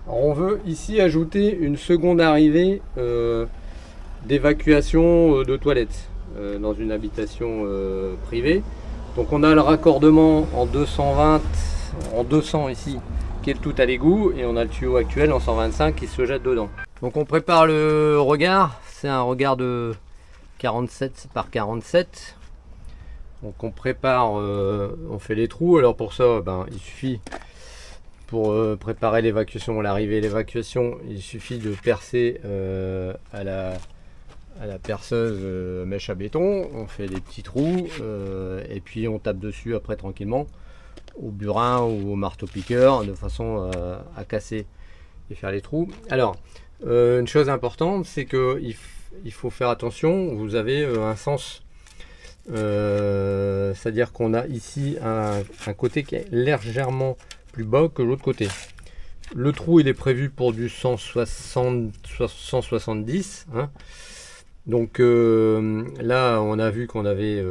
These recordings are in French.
Alors, on veut ici ajouter une seconde arrivée d'évacuation de toilettes dans une habitation privée. Donc on a le raccordement en 220, en 200 ici, qui est le tout à l'égout, et on a le tuyau actuel en 125 qui se jette dedans. Donc on prépare le regard, c'est un regard de 47 par 47. Donc on prépare, on fait les trous. Alors pour ça, il suffit, pour préparer l'évacuation, l'arrivée et l'évacuation, il suffit de percer à la perceuse mèche à béton. On fait des petits trous et puis on tape dessus après tranquillement au burin ou au marteau piqueur de façon à casser et faire les trous. Alors une chose importante, c'est que il faut faire attention. Vous avez un sens, c'est-à-dire qu'on a ici un côté qui est légèrement plus bas que l'autre côté. Le trou il est prévu pour du 170 hein. Donc là on a vu qu'on avait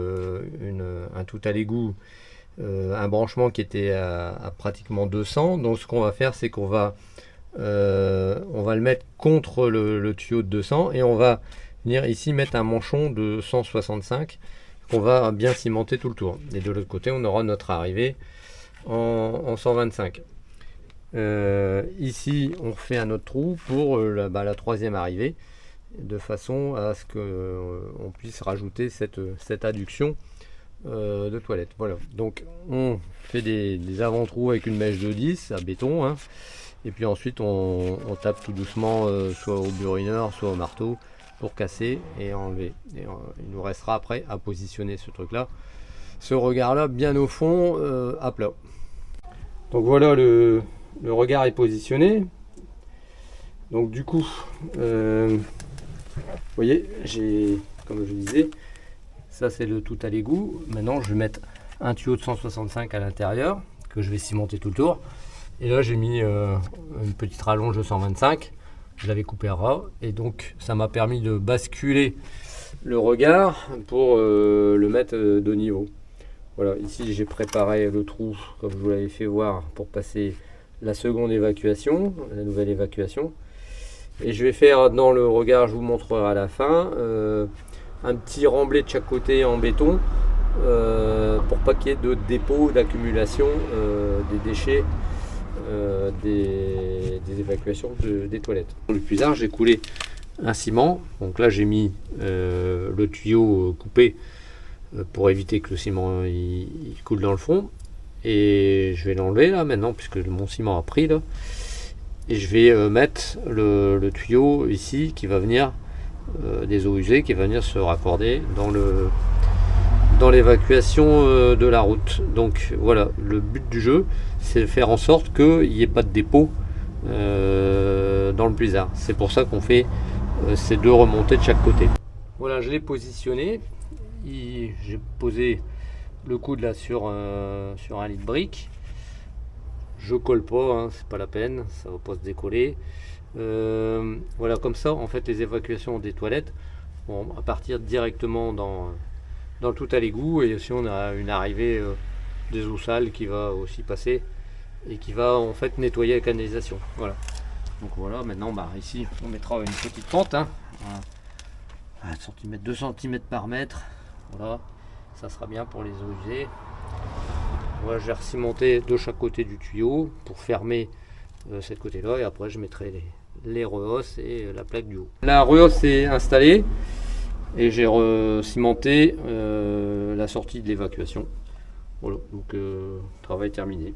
un tout à l'égout, un branchement qui était à pratiquement 200. Donc ce qu'on va faire, c'est qu'on va le mettre contre le tuyau de 200 et on va venir ici mettre un manchon de 165 qu'on va bien cimenter tout le tour. Et de l'autre côté on aura notre arrivée en 125. Ici on fait un autre trou pour la troisième arrivée, de façon à ce qu'on puisse rajouter cette adduction de toilette. Voilà, donc on fait des avant-trous avec une mèche de 10 à béton hein. Et puis ensuite on tape tout doucement soit au burineur soit au marteau pour casser et enlever. Et il nous restera après à positionner ce regard là bien au fond à plat. Donc voilà, le regard est positionné. Donc du coup vous voyez, comme je disais, ça c'est le tout à l'égout. Maintenant je vais mettre un tuyau de 165 à l'intérieur que je vais cimenter tout le tour. Et là j'ai mis une petite rallonge de 125. Je l'avais coupé à ras et donc ça m'a permis de basculer le regard pour le mettre de niveau. Voilà, ici j'ai préparé le trou comme je vous l'avais fait voir pour passer la seconde évacuation, la nouvelle évacuation. Et je vais faire dans le regard, je vous montrerai à la fin, un petit remblai de chaque côté en béton pour pas qu'il y ait de dépôt, d'accumulation des déchets des évacuations des toilettes. Dans le puisard, j'ai coulé un ciment. Donc là, j'ai mis le tuyau coupé pour éviter que le ciment il coule dans le fond. Et je vais l'enlever là maintenant, puisque mon ciment a pris là. Et je vais mettre le tuyau ici qui va venir des eaux usées, qui va venir se raccorder dans l'évacuation de la route. Donc voilà, le but du jeu, c'est de faire en sorte qu'il n'y ait pas de dépôt dans le puisard. C'est pour ça qu'on fait ces deux remontées de chaque côté. Voilà, je l'ai positionné. J'ai posé le coude là sur un lit de briques. Je colle pas, hein, c'est pas la peine, ça va pas se décoller. Voilà, comme ça en fait les évacuations des toilettes vont partir directement dans le tout à l'égout. Et si on a une arrivée des eaux sales qui va aussi passer et qui va en fait nettoyer la canalisation. Voilà, donc voilà, maintenant ici on mettra une petite pente hein, à 1 cm, 2 cm par mètre. Voilà, ça sera bien pour les eaux usées. Voilà, je vais recimenter de chaque côté du tuyau pour fermer cette côté là, et après je mettrai les rehosses et la plaque du haut. La rehausse est installée et j'ai cimenté la sortie de l'évacuation. Voilà, donc travail terminé.